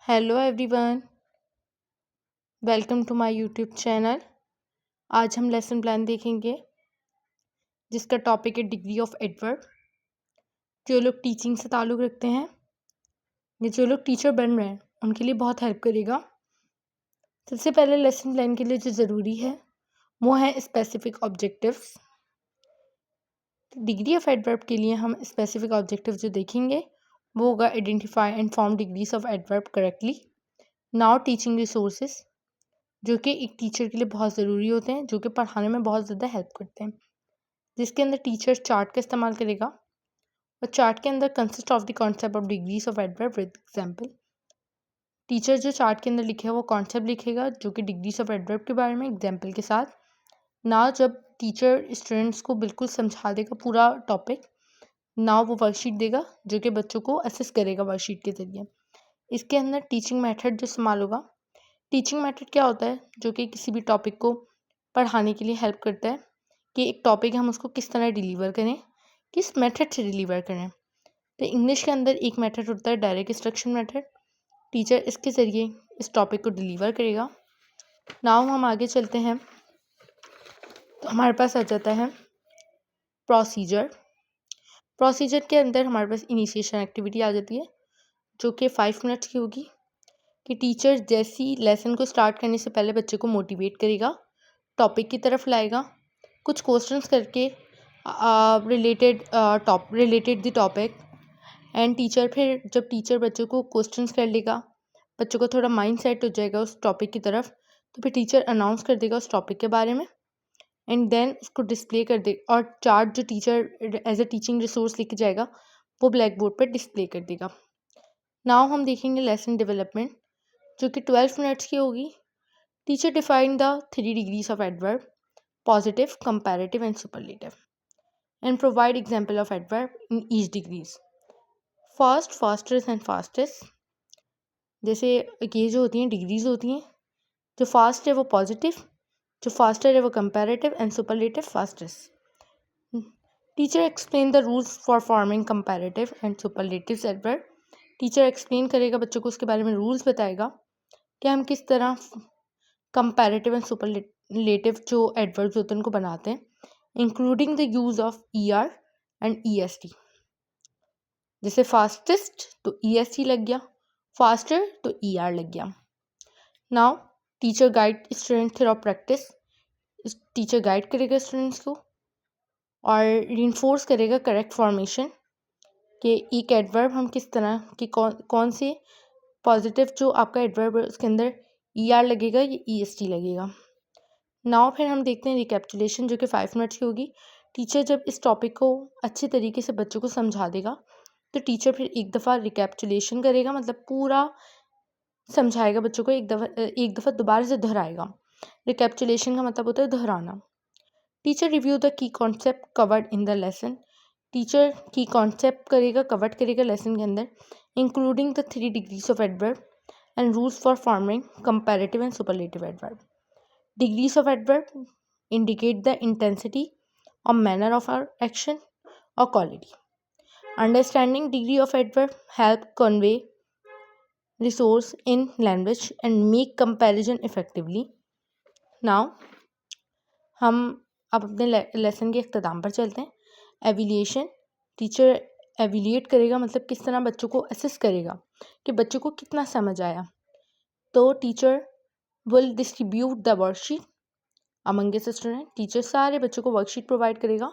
Hello everyone, welcome to my YouTube channel. आज हम lesson plan देखेंगे जिसका टॉपिक है डिग्री ऑफ एडवर्ब। जो लोग टीचिंग से ताल्लुक़ रखते हैं या जो लोग टीचर बन रहे हैं उनके लिए बहुत हेल्प करेगा। सबसे पहले लेसन प्लान के लिए जो ज़रूरी है वो है specific objectives. Degree of adverb के लिए हम स्पेसिफिक ऑब्जेक्टिव जो देखेंगे वो होगा identify and form degrees of adverb correctly. Now teaching resources जो कि एक टीचर के लिए बहुत ज़रूरी होते हैं, जो कि पढ़ाने में बहुत ज़्यादा हेल्प करते हैं, जिसके अंदर टीचर चार्ट का इस्तेमाल करेगा और चार्ट के अंदर consist of the concept of degrees of adverb with example. Teacher जो चार्ट के अंदर लिखेगा वो कॉन्सेप्ट लिखेगा जो कि डिग्रीज ऑफ एडवर्ब के बारे में एग्जाम्पल के साथ। ना जब टीचर स्टूडेंट्स को बिल्कुल समझा देगा पूरा टॉपिक, ना वो वर्कशीट देगा जो कि बच्चों को असेस करेगा वर्कशीट के ज़रिए। इसके अंदर टीचिंग मेथड जो इस्तेमाल होगा, टीचिंग मेथड क्या होता है जो कि किसी भी टॉपिक को पढ़ाने के लिए हेल्प करता है कि एक टॉपिक हम उसको किस तरह डिलीवर करें, किस मेथड से डिलीवर करें। तो इंग्लिश के अंदर एक मेथड होता है डायरेक्ट इंस्ट्रक्शन मेथड। टीचर इसके ज़रिए इस टॉपिक को डिलीवर करेगा। नाउ हम आगे चलते हैं तो हमारे पास आ जाता है प्रोसीजर। प्रोसीजर के अंदर हमारे पास इनिशिएशन एक्टिविटी आ जाती है जो कि 5 मिनट्स की होगी कि टीचर जैसी लेसन को स्टार्ट करने से पहले बच्चे को मोटिवेट करेगा, टॉपिक की तरफ लाएगा, कुछ क्वेश्चंस करके related the topic and teacher फिर जब टीचर बच्चों को क्वेश्चंस कर लेगा, बच्चों को थोड़ा माइंड सेट हो जाएगा उस टॉपिक की तरफ, तो फिर टीचर अनाउंस कर देगा उस टॉपिक के बारे में एंड देन उसको डिस्प्ले कर दे और चार्ट जो teacher as a teaching resource लेके जाएगा वो ब्लैक बोर्ड पर डिस्प्ले कर देगा। नाउ हम देखेंगे लेसन डेवलपमेंट जो कि 12 मिनट्स की होगी। Teacher define the 3 degrees of adverb positive, comparative and superlative and provide example of adverb in each degrees. First, fastest and fastest, जैसे ये जो होती हैं डिग्रीज होती हैं, जो फास्ट है वो पॉजिटिव, जो फास्टर है वो comparative and superlative fastest. Teacher explain the rules for forming comparative and superlative adverb. Teacher explain करेगा बच्चों को, उसके बारे में रूल्स बताएगा कि हम किस तरह कंपैरेटिव एंड सुपरलेटिव जो एडवर्ब्स होते हैं उनको बनाते हैं, including the use of ER and EST। जैसे फास्टेस्ट तो EST लग गया, फास्टर तो ER लग गया। Now teacher guide student through practice. Teacher guide करेगा स्टूडेंट्स को और रिइंफोर्स करेगा करेक्ट फॉर्मेशन कि एक एडवर्ब हम किस तरह कि कौन से पॉजिटिव जो आपका एडवर्ब है उसके अंदर ER लगेगा या EST लगेगा। नाउ फिर हम देखते हैं रिकैप्चुलेशन जो कि 5 मिनट्स की होगी। टीचर जब इस टॉपिक को अच्छे तरीके से बच्चों को समझा देगा तो टीचर फिर एक दफ़ा रिकैप्चुलेशन करेगा, मतलब पूरा समझाएगा बच्चों को, एक दफ़ा दोबारा से दोहराएगा। रिकैप्चुलेशन का मतलब होता है दोहराना। Teacher review the key concept covered in the lesson. Teacher की कॉन्सेप्ट करेगा, कवर्ड करेगा लेसन के अंदर, including the 3 degrees of adverb and rules for forming comparative and superlative adverb. Degrees of adverb indicate the intensity or manner of our action or quality. Understanding degree of adverb help convey resource in language and make comparison effectively. Now हम अब अपने lesson के इख्तिताम पर चलते हैं। एविलिएशन, teacher एविलिएट करेगा, मतलब किस तरह बच्चों को असेस करेगा कि बच्चों को कितना समझ आया। तो teacher will distribute the worksheet among the student. Teacher सारे बच्चों को वर्कशीट प्रोवाइड करेगा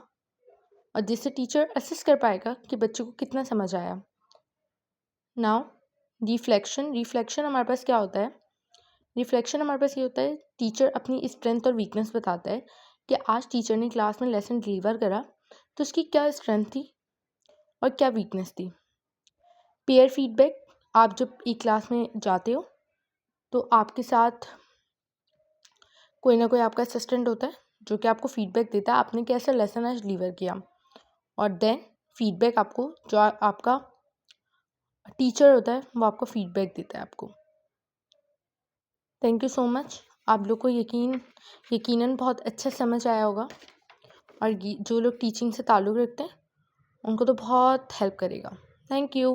और जिससे टीचर असेस कर पाएगा कि बच्चों को कितना समझ आया। नाउ रिफ्लेक्शन हमारे पास क्या होता है? रिफ्लेक्शन हमारे पास ये होता है टीचर अपनी स्ट्रेंथ और वीकनेस बताता है कि आज टीचर ने क्लास में लेसन डिलीवर करा तो उसकी क्या स्ट्रेंथ थी और क्या वीकनेस थी। पेयर फीडबैक, आप जब एक क्लास में जाते हो तो आपके साथ कोई ना कोई आपका असिस्टेंट होता है जो कि आपको फीडबैक देता है आपने कैसा लेसन आज डिलीवर किया, और देन फीडबैक आपको जो आपका टीचर होता है वो आपको फीडबैक देता है आपको। Thank you so much. आप लोग को यकीनन बहुत अच्छा समझ आया होगा और जो लोग टीचिंग से ताल्लुक़ रखते हैं उनको तो बहुत हेल्प करेगा। Thank you.